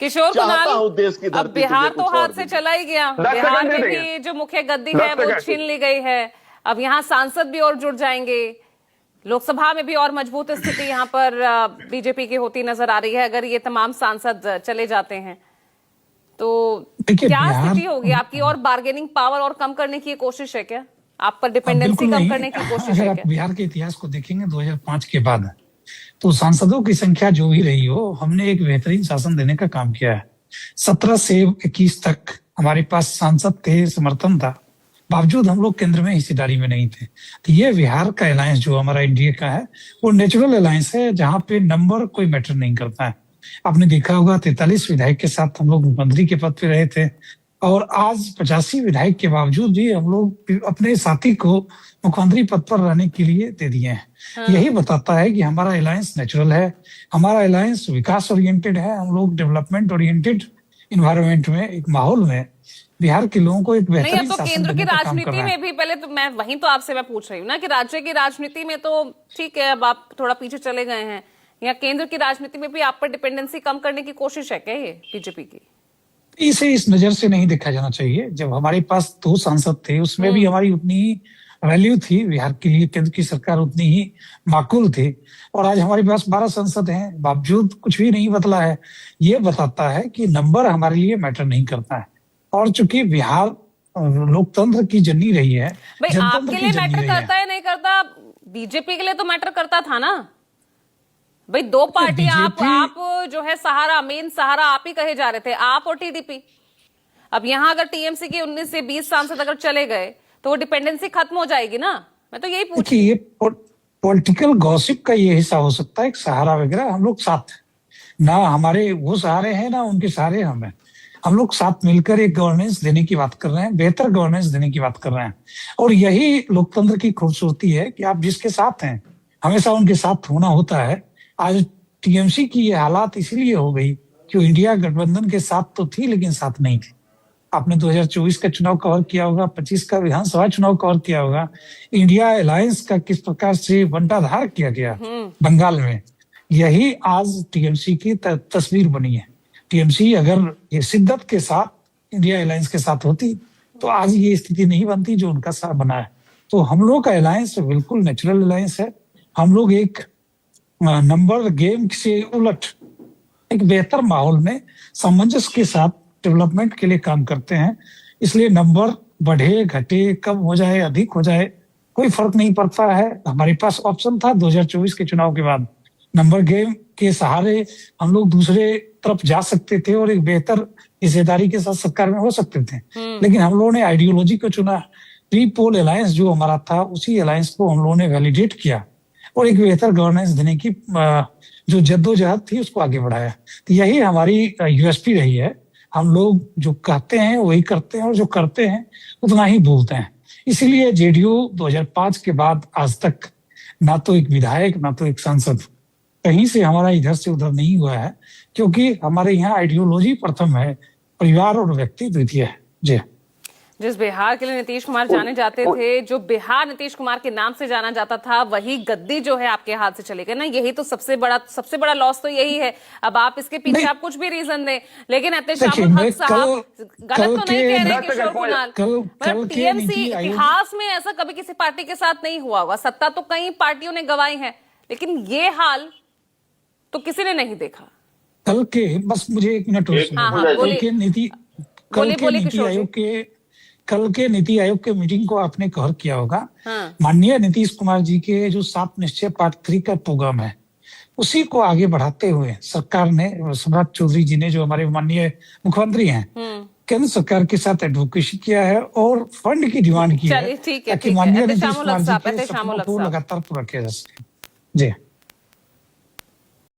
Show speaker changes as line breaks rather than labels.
किशोर कुणाल,
देश की
अब बिहार तो हाथ से चला ही गया, बिहार में भी जो मुख्य गद्दी है वो छीन ली गई है। अब यहाँ सांसद भी और जुड़ जाएंगे, लोकसभा में भी और मजबूत स्थिति यहाँ पर बीजेपी की होती नजर आ रही है अगर ये तमाम सांसद चले जाते हैं तो। क्या स्थिति होगी आपकी? और बार्गेनिंग पावर और कम करने की कोशिश है क्या? आप पर डिपेंडेंसी कम करने की कोशिश है क्या?
बिहार के इतिहास को देखेंगे 2005 के बाद तो सांसदों की संख्या जो भी रही हो, हमने एक बेहतरीन शासन देने का काम किया है। 17 से 21 तक हमारे पास सांसद थे, समर्थन था, बावजूद हम लोग केंद्र में हिस्सेदारी में नहीं थे। तो ये बिहार का अलायंस जो हमारा एनडीए का है वो नेचुरल अलायंस है, जहाँ पे नंबर कोई मैटर नहीं करता है। आपने देखा होगा 43 विधायक के साथ हम लोग मुख्यमंत्री के पद पे रहे थे और आज 85 विधायक के बावजूद भी हम लोग अपने साथी को मुख्यमंत्री पद पर रहने के लिए दे दिए हैं। हाँ। यही बताता है कि हमारा अलायंस नेचुरल है, हमारा अलायंस विकास ओरिएंटेड है। हम लोग डेवलपमेंट ओरिएंटेड इन्वायरमेंट में, एक माहौल में बिहार के लोगों को एक बेहतरीन
तो केंद्र की राजनीति में भी, पहले तो मैं वहीं तो आपसे मैं पूछ रही हूँ ना कि राज्य की राजनीति में तो ठीक है, अब आप थोड़ा पीछे चले गए हैं, या केंद्र की राजनीति में भी आप पर डिपेंडेंसी कम करने की कोशिश है क्या ये बीजेपी की?
इसे इस नजर से नहीं देखा जाना चाहिए। जब हमारे पास 2 सांसद थे उसमें भी हमारी उतनी ही वैल्यू थी, बिहार के लिए केंद्र की सरकार उतनी ही माकूल थी, और आज हमारे पास 12 सांसद हैं, बावजूद कुछ भी नहीं बदला है। ये बताता है कि नंबर हमारे लिए मैटर नहीं करता है। और चूंकि बिहार लोकतंत्र की जननी रही है,
भाई आपके लिए मैटर करता है नहीं करता, बीजेपी के लिए तो मैटर करता था ना भाई। 2 पार्टियां आप जो है सहारा, मेन सहारा आप ही कहे जा रहे थे, आप और टीडीपी। अब यहां अगर टीएमसी के 19 से 20 सांसद अगर चले गए तो वो डिपेंडेंसी खत्म हो जाएगी ना। मैं तो यही पूछ,
ये पॉलिटिकल गॉसिप का ये हिस्सा हो सकता है, सहारा वगैरह। हम लोग साथ ना, हमारे वो सहारे हैं ना उनके सहारे हम हैं। हम लोग साथ मिलकर एक गवर्नेंस देने की बात कर रहे हैं, बेहतर गवर्नेंस देने की बात कर रहे हैं। और यही लोकतंत्र की खूबसूरती है कि आप जिसके साथ हैं हमेशा उनके साथ होना होता है। आज टीएमसी की ये हालात इसीलिए हो गई कि इंडिया गठबंधन के साथ तो थी लेकिन साथ नहीं थी। आपने 2024 का चुनाव कवर किया होगा, 25 का विधानसभा चुनाव कवर किया होगा, इंडिया अलायंस का किस प्रकार से बंटाधार किया गया बंगाल में। यही आज टीएमसी की तस्वीर बनी है। टीएमसी अगर ये शिद्दत के साथ इंडिया अलायंस के साथ होती तो आज ये स्थिति नहीं बनती जो उनका साथ बना है। तो हम लोग का अलायंस बिल्कुल नेचुरल अलायंस है। हम लोग एक नंबर गेम से उलट एक बेहतर माहौल में सामंजस्य के साथ डेवलपमेंट के लिए काम करते हैं। इसलिए नंबर बढ़े घटे, कम हो जाए, अधिक हो जाए, कोई फर्क नहीं पड़ता है। हमारे पास ऑप्शन था 2024 के चुनाव के बाद, नंबर गेम के सहारे हम लोग दूसरे तरफ जा सकते थे और एक बेहतर हिस्सेदारी के साथ सरकार में हो सकते थे। लेकिन हम लोगों ने आइडियोलॉजी को चुना। प्री पोल अलायंस जो हमारा था उसी अलायंस को हम लोगों ने वैलिडेट किया और एक बेहतर गवर्नेंस देने की जो जद्दोजहद थी उसको आगे बढ़ाया। तो यही हमारी यूएसपी रही है। हम लोग जो कहते हैं वही करते हैं और जो करते हैं उतना ही बोलते हैं। इसीलिए जेडीयू 2005 के बाद आज तक ना तो एक विधायक ना तो एक सांसद कहीं से हमारा इधर से उधर नहीं हुआ है, क्योंकि हमारे यहाँ आइडियोलॉजी प्रथम है, परिवार और व्यक्ति द्वितीय है। जी,
जिस बिहार के लिए नीतीश कुमार जाने जाते थे, जो बिहार नीतीश कुमार के नाम से जाना जाता था, वही गद्दी जो है आपके हाथ से चले गए ना। यही तो सबसे बड़ा लॉस तो यही है। अब आप इसके पीछे आप कुछ भी रीजन दें, लेकिन एहतेशामुल हक साहब गलत तो नहीं कह रहे किशोर कुणाल। टीएमसी इतिहास में ऐसा कभी किसी पार्टी के साथ नहीं हुआ होगा। सत्ता तो कई पार्टियों ने गंवाई है, लेकिन ये हाल तो किसी ने नहीं देखा।
कल के, बस मुझे 1 मिनट कल के नीति आयोग के मीटिंग को आपने कवर किया होगा। हाँ। माननीय नीतीश कुमार जी के जो 7 निश्चय पार्ट 3 का प्रोग्राम है उसी को आगे बढ़ाते हुए सरकार ने, सम्राट चौधरी जी ने जो हमारे माननीय मुख्यमंत्री हैं, केंद्र सरकार के साथ एडवोकेसी किया है और फंड की डिमांड की है ताकि माननीय नीतीश कुमार जी के सपनों को लगातार पूरा किया जा सके। जी।